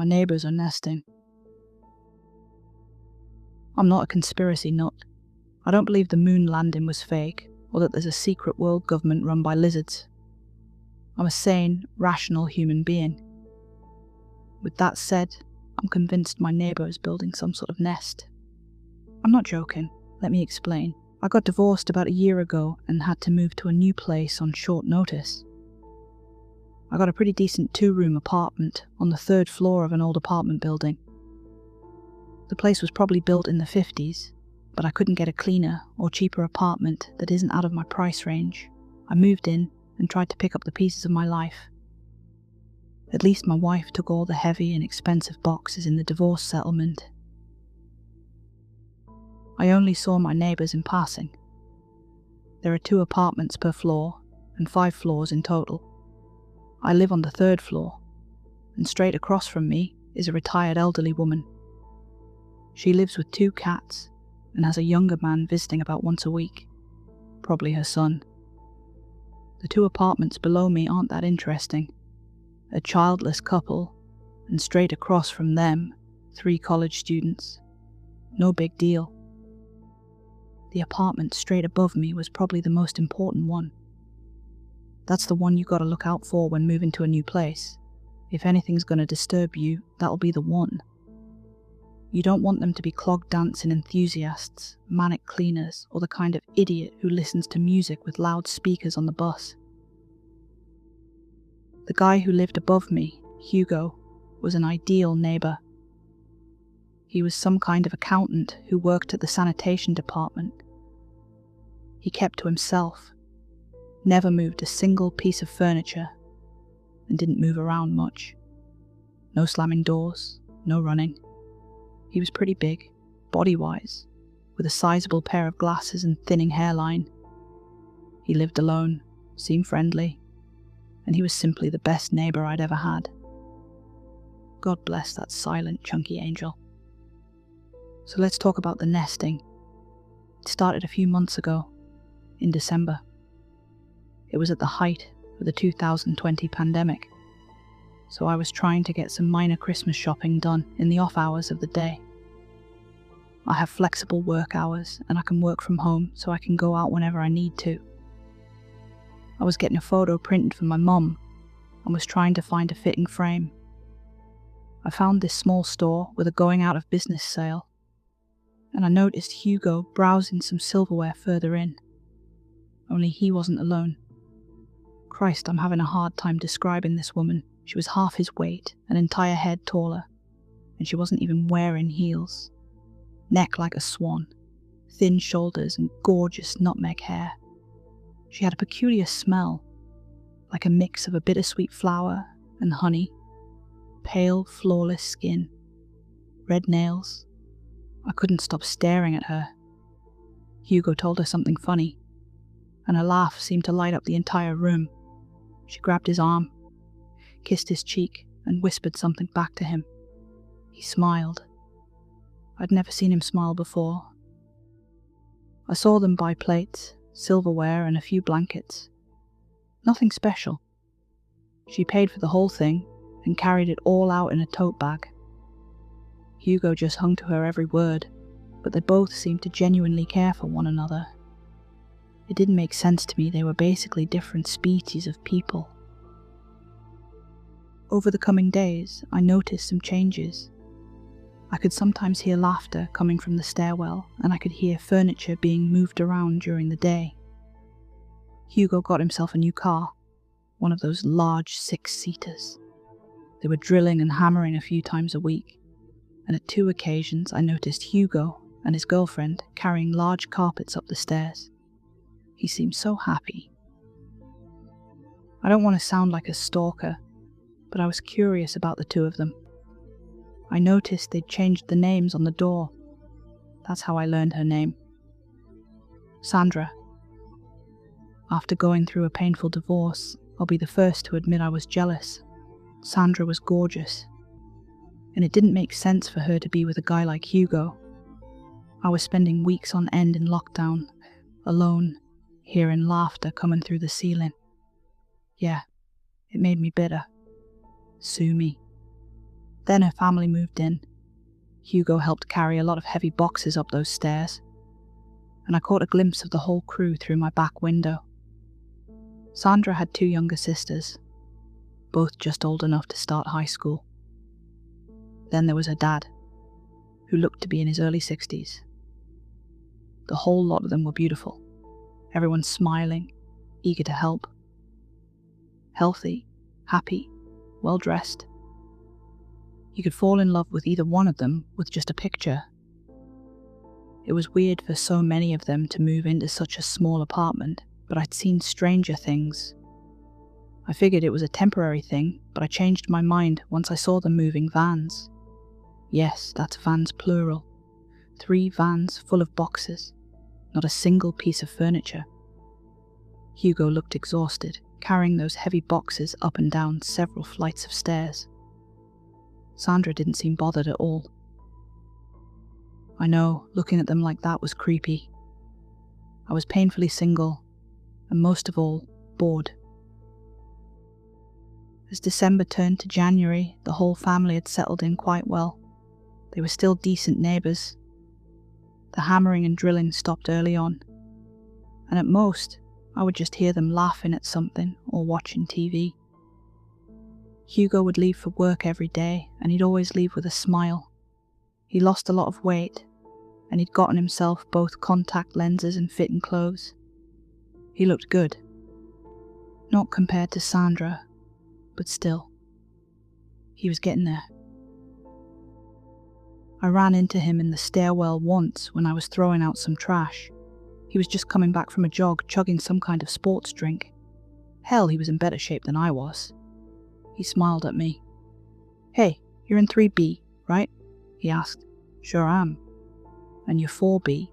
My neighbours are nesting. I'm not a conspiracy nut. I don't believe the moon landing was fake, or that there's a secret world government run by lizards. I'm a sane, rational human being. With that said, I'm convinced my neighbour is building some sort of nest. I'm not joking, let me explain. I got divorced about a year ago and had to move to a new place on short notice. I got a pretty decent 2-room apartment on the 3rd floor of an old apartment building. The place was probably built in the 50s, but I couldn't get a cleaner or cheaper apartment that isn't out of my price range. I moved in and tried to pick up the pieces of my life. At least my wife took all the heavy and expensive boxes in the divorce settlement. I only saw my neighbours in passing. There are 2 apartments per floor and 5 floors in total. I live on the 3rd floor, and straight across from me is a retired elderly woman. She lives with 2 cats and has a younger man visiting about once a week, probably her son. The 2 apartments below me aren't that interesting. A childless couple, and straight across from them, 3 college students. No big deal. The apartment straight above me was probably the most important one. That's the one you gotta look out for when moving to a new place. If anything's gonna disturb you, that'll be the one. You don't want them to be clog dancing enthusiasts, manic cleaners, or the kind of idiot who listens to music with loud speakers on the bus. The guy who lived above me, Hugo, was an ideal neighbour. He was some kind of accountant who worked at the sanitation department. He kept to himself, never moved a single piece of furniture, and didn't move around much. No slamming doors, no running. He was pretty big, body-wise, with a sizable pair of glasses and thinning hairline. He lived alone, seemed friendly, and he was simply the best neighbour I'd ever had. God bless that silent, chunky angel. So let's talk about the nesting. It started a few months ago, in December. It was at the height of the 2020 pandemic, so I was trying to get some minor Christmas shopping done in the off hours of the day. I have flexible work hours and I can work from home, so I can go out whenever I need to. I was getting a photo printed for my mum and was trying to find a fitting frame. I found this small store with a going out of business sale, and I noticed Hugo browsing some silverware further in. Only he wasn't alone. Christ, I'm having a hard time describing this woman. She was half his weight, an entire head taller, and she wasn't even wearing heels. Neck like a swan, thin shoulders and gorgeous nutmeg hair. She had a peculiar smell, like a mix of a bittersweet flower and honey. Pale, flawless skin, red nails. I couldn't stop staring at her. Hugo told her something funny, and her laugh seemed to light up the entire room. She grabbed his arm, kissed his cheek, and whispered something back to him. He smiled. I'd never seen him smile before. I saw them buy plates, silverware, and a few blankets. Nothing special. She paid for the whole thing and carried it all out in a tote bag. Hugo just hung to her every word, but they both seemed to genuinely care for one another. It didn't make sense to me. They were basically different species of people. Over the coming days, I noticed some changes. I could sometimes hear laughter coming from the stairwell, and I could hear furniture being moved around during the day. Hugo got himself a new car, one of those large 6-seaters. They were drilling and hammering a few times a week, and at 2 occasions I noticed Hugo and his girlfriend carrying large carpets up the stairs. He seemed so happy. I don't want to sound like a stalker, but I was curious about the 2 of them. I noticed they'd changed the names on the door. That's how I learned her name. Sandra. After going through a painful divorce, I'll be the first to admit I was jealous. Sandra was gorgeous, and it didn't make sense for her to be with a guy like Hugo. I was spending weeks on end in lockdown, alone, hearing laughter coming through the ceiling. Yeah, it made me bitter. Sue me. Then her family moved in. Hugo helped carry a lot of heavy boxes up those stairs, and I caught a glimpse of the whole crew through my back window. Sandra had 2 younger sisters, both just old enough to start high school. Then there was her dad, who looked to be in his early 60s. The whole lot of them were beautiful. Everyone smiling, eager to help. Healthy, happy, well-dressed. You could fall in love with either one of them with just a picture. It was weird for so many of them to move into such a small apartment, but I'd seen stranger things. I figured it was a temporary thing, but I changed my mind once I saw them moving vans. Yes, that's vans plural. 3 vans full of boxes, not a single piece of furniture. Hugo looked exhausted, carrying those heavy boxes up and down several flights of stairs. Sandra didn't seem bothered at all. I know, looking at them like that was creepy. I was painfully single, and most of all, bored. As December turned to January, the whole family had settled in quite well. They were still decent neighbours. The hammering and drilling stopped early on, and at most, I would just hear them laughing at something or watching TV. Hugo would leave for work every day, and he'd always leave with a smile. He lost a lot of weight, and he'd gotten himself both contact lenses and fitting clothes. He looked good. Not compared to Sandra, but still. He was getting there. I ran into him in the stairwell once when I was throwing out some trash. He was just coming back from a jog, chugging some kind of sports drink. Hell, he was in better shape than I was. He smiled at me. "Hey, you're in 3B, right?" he asked. "Sure am." "And you're 4B?"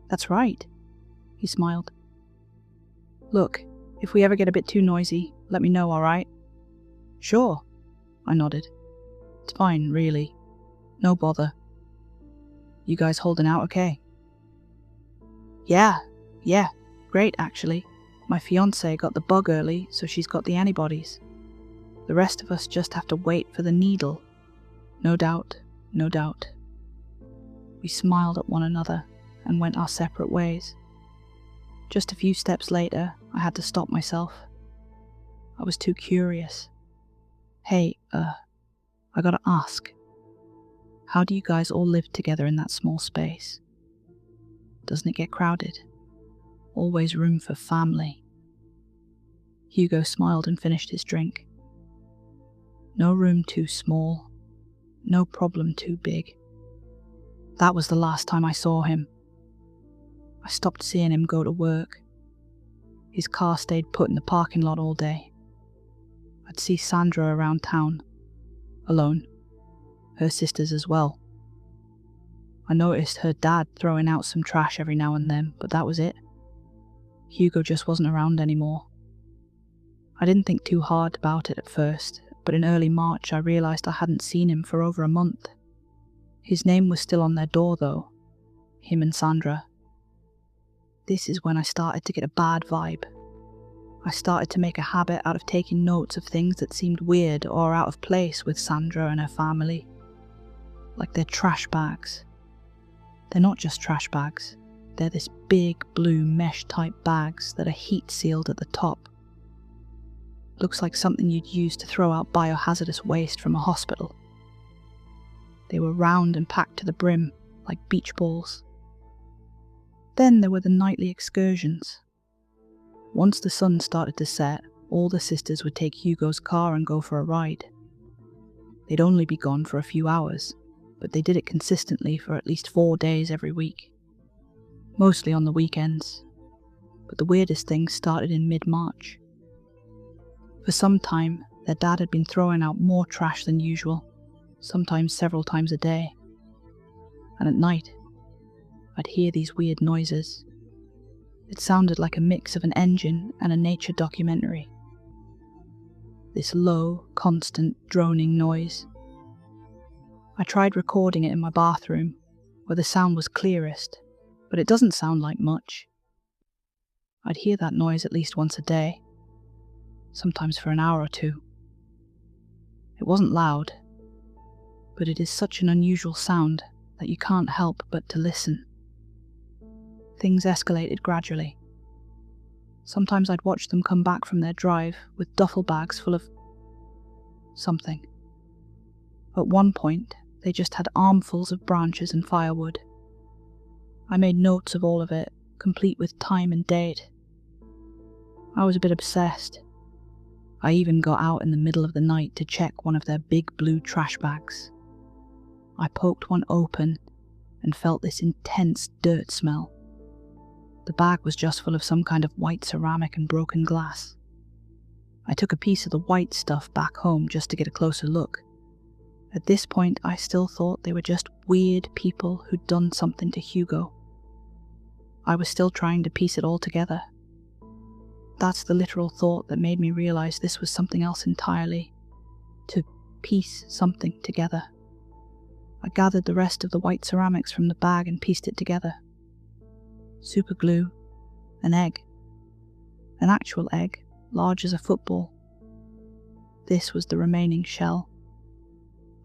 "That's right." He smiled. "Look, if we ever get a bit too noisy, let me know, alright?" "Sure," I nodded. "It's fine, really. No bother. You guys holding out okay?" Yeah, great actually. My fiancée got the bug early, so she's got the antibodies. The rest of us just have to wait for the needle. No doubt, no doubt. We smiled at one another and went our separate ways. Just a few steps later, I had to stop myself. I was too curious. "Hey, I gotta ask. How do you guys all live together in that small space? Doesn't it get crowded? Always room for family." Hugo smiled and finished his drink. No room too small, no problem too big. That was the last time I saw him. I stopped seeing him go to work. His car stayed put in the parking lot all day. I'd see Sandra around town, alone. Her sisters as well. I noticed her dad throwing out some trash every now and then, but that was it. Hugo just wasn't around anymore. I didn't think too hard about it at first, but in early March I realised I hadn't seen him for over a month. His name was still on their door though, him and Sandra. This is when I started to get a bad vibe. I started to make a habit out of taking notes of things that seemed weird or out of place with Sandra and her family. Like their trash bags. They're not just trash bags. They're this big blue mesh type bags that are heat sealed at the top. Looks like something you'd use to throw out biohazardous waste from a hospital. They were round and packed to the brim, like beach balls. Then there were the nightly excursions. Once the sun started to set, all the sisters would take Hugo's car and go for a ride. They'd only be gone for a few hours, but they did it consistently for at least 4 days every week. Mostly on the weekends. But the weirdest thing started in mid-March. For some time, their dad had been throwing out more trash than usual, sometimes several times a day. And at night, I'd hear these weird noises. It sounded like a mix of an engine and a nature documentary. This low, constant, droning noise. I tried recording it in my bathroom, where the sound was clearest, but it doesn't sound like much. I'd hear that noise at least once a day, sometimes for an hour or two. It wasn't loud, but it is such an unusual sound that you can't help but to listen. Things escalated gradually. Sometimes I'd watch them come back from their drive with duffel bags full of something. At one point, they just had armfuls of branches and firewood. I made notes of all of it, complete with time and date. I was a bit obsessed. I even got out in the middle of the night to check one of their big blue trash bags. I poked one open and felt this intense dirt smell. The bag was just full of some kind of white ceramic and broken glass. I took a piece of the white stuff back home just to get a closer look. At this point, I still thought they were just weird people who'd done something to Hugo. I was still trying to piece it all together. That's the literal thought that made me realize this was something else entirely. To piece something together. I gathered the rest of the white ceramics from the bag and pieced it together. Super glue, an egg. An actual egg, large as a football. This was the remaining shell.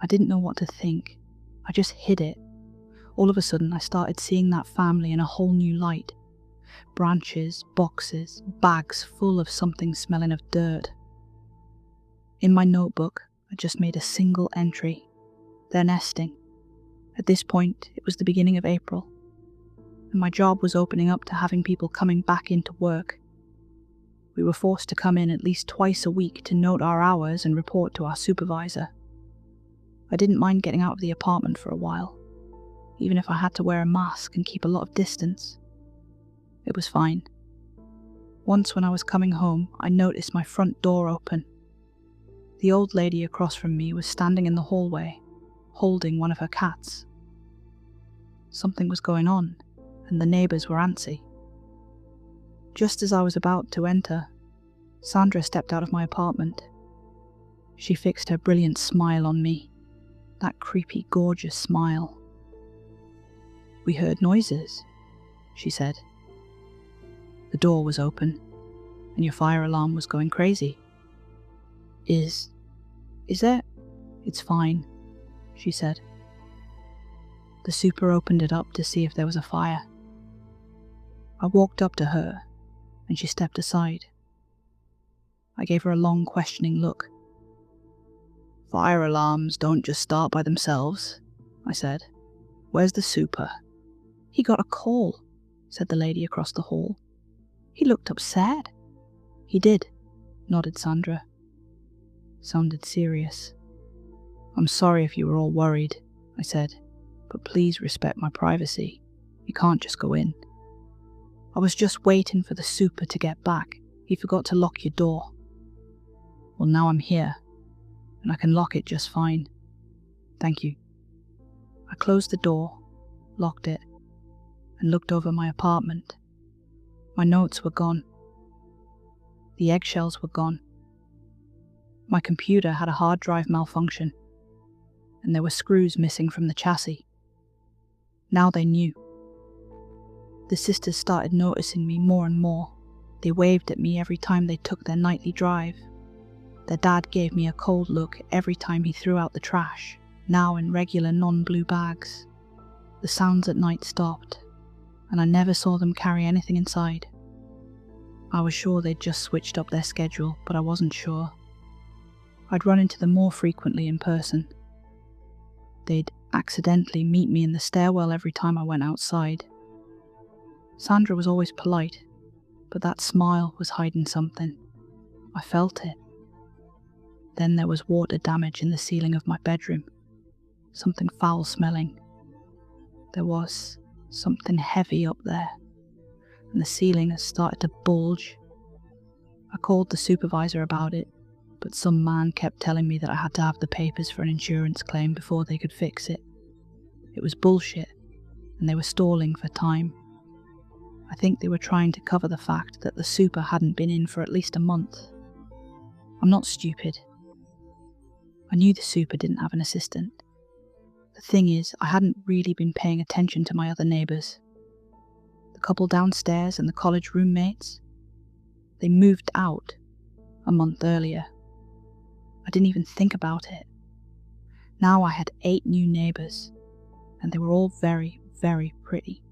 I didn't know what to think. I just hid it. All of a sudden, I started seeing that family in a whole new light. Branches, boxes, bags full of something smelling of dirt. In my notebook, I just made a single entry. They're nesting. At this point, it was the beginning of April, and my job was opening up to having people coming back into work. We were forced to come in at least twice a week to note our hours and report to our supervisor. I didn't mind getting out of the apartment for a while, even if I had to wear a mask and keep a lot of distance. It was fine. Once when I was coming home, I noticed my front door open. The old lady across from me was standing in the hallway, holding one of her cats. Something was going on, and the neighbours were antsy. Just as I was about to enter, Sandra stepped out of my apartment. She fixed her brilliant smile on me, that creepy, gorgeous smile. "We heard noises," she said. "The door was open, and your fire alarm was going crazy." Is there? "It's fine," she said. The super opened it up to see if there was a fire. I walked up to her, and she stepped aside. I gave her a long, questioning look. "Fire alarms don't just start by themselves," I said. "Where's the super?" "He got a call," said the lady across the hall. "He looked upset." "He did," nodded Sandra. Sounded serious. "I'm sorry if you were all worried," I said, "but please respect my privacy. You can't just go in." "I was just waiting for the super to get back. He forgot to lock your door." "Well, now I'm here, and I can lock it just fine. Thank you." I closed the door, locked it, and looked over my apartment. My notes were gone. The eggshells were gone. My computer had a hard drive malfunction, and there were screws missing from the chassis. Now they knew. The sisters started noticing me more and more. They waved at me every time they took their nightly drive. Their dad gave me a cold look every time he threw out the trash, now in regular non-blue bags. The sounds at night stopped, and I never saw them carry anything inside. I was sure they'd just switched up their schedule, but I wasn't sure. I'd run into them more frequently in person. They'd accidentally meet me in the stairwell every time I went outside. Sandra was always polite, but that smile was hiding something. I felt it. Then there was water damage in the ceiling of my bedroom. Something foul-smelling. There was something heavy up there, and the ceiling had started to bulge. I called the supervisor about it, but some man kept telling me that I had to have the papers for an insurance claim before they could fix it. It was bullshit, and they were stalling for time. I think they were trying to cover the fact that the super hadn't been in for at least a month. I'm not stupid. I knew the super didn't have an assistant. The thing is, I hadn't really been paying attention to my other neighbours. The couple downstairs and the college roommates, they moved out a month earlier. I didn't even think about it. Now I had 8 new neighbours, and they were all very, very pretty.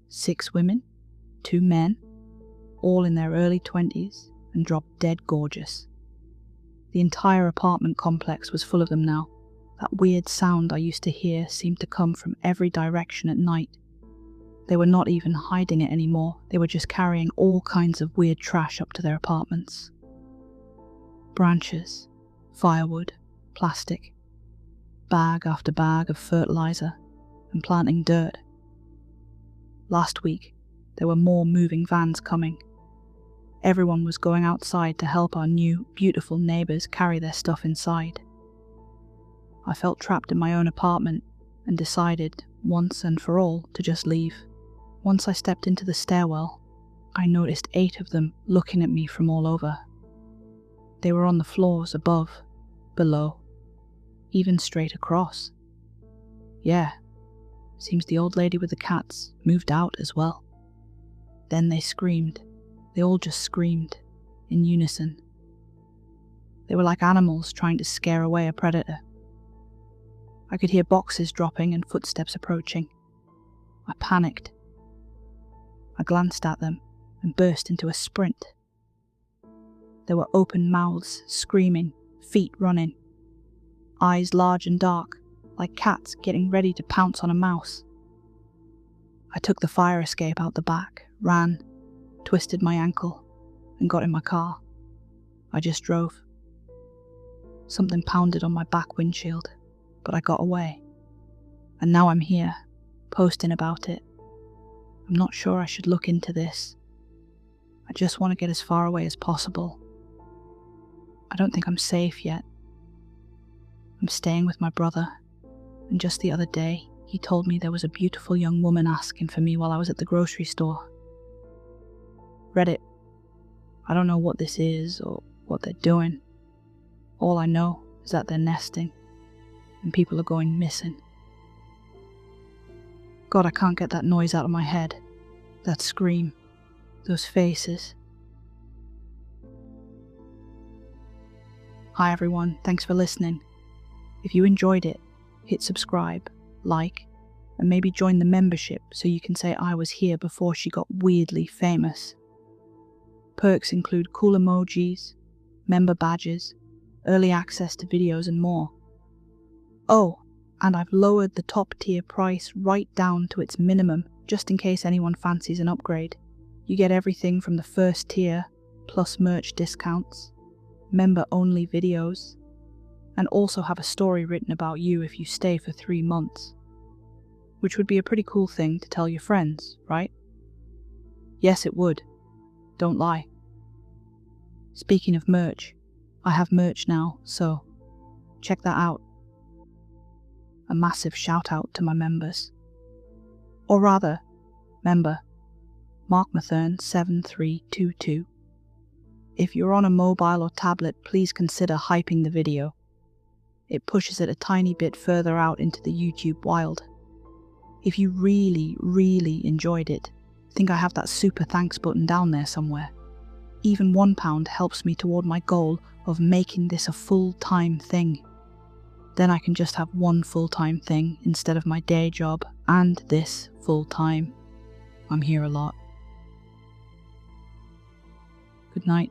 6 women, 2 men, all in their early 20s and dropped dead gorgeous. The entire apartment complex was full of them now. That weird sound I used to hear seemed to come from every direction at night. They were not even hiding it anymore, they were just carrying all kinds of weird trash up to their apartments. Branches, firewood, plastic, bag after bag of fertilizer, and planting dirt. Last week, there were more moving vans coming. Everyone was going outside to help our new, beautiful neighbours carry their stuff inside. I felt trapped in my own apartment and decided, once and for all, to just leave. Once I stepped into the stairwell, I noticed 8 of them looking at me from all over. They were on the floors above, below, even straight across. Yeah, seems the old lady with the cats moved out as well. Then they screamed. They all just screamed, in unison. They were like animals trying to scare away a predator. I could hear boxes dropping and footsteps approaching. I panicked. I glanced at them and burst into a sprint. There were open mouths, screaming, feet running, eyes large and dark, like cats getting ready to pounce on a mouse. I took the fire escape out the back, ran, twisted my ankle, and got in my car. I just drove. Something pounded on my back windshield, but I got away. And now I'm here, posting about it. I'm not sure I should look into this. I just want to get as far away as possible. I don't think I'm safe yet. I'm staying with my brother, and just the other day, he told me there was a beautiful young woman asking for me while I was at the grocery store. Reddit. I don't know what this is or what they're doing. All I know is that they're nesting, and people are going missing. God, I can't get that noise out of my head. That scream. Those faces. Hi everyone, thanks for listening. If you enjoyed it, hit subscribe, like, and maybe join the membership so you can say I was here before she got weirdly famous. Perks include cool emojis, member badges, early access to videos and more. Oh, and I've lowered the top tier price right down to its minimum just in case anyone fancies an upgrade. You get everything from the first tier, plus merch discounts, member-only videos, and also have a story written about you if you stay for 3 months. Which would be a pretty cool thing to tell your friends, right? Yes, it would. Don't lie. Speaking of merch, I have merch now, so check that out. A massive shout out to my members. Or rather, member, MarkMathern7322. If you're on a mobile or tablet, please consider hyping the video. It pushes it a tiny bit further out into the YouTube wild. If you really, really enjoyed it, I think I have that super thanks button down there somewhere. Even £1 helps me toward my goal of making this a full-time thing. Then I can just have one full-time thing instead of my day job and this full-time. I'm here a lot. Good night.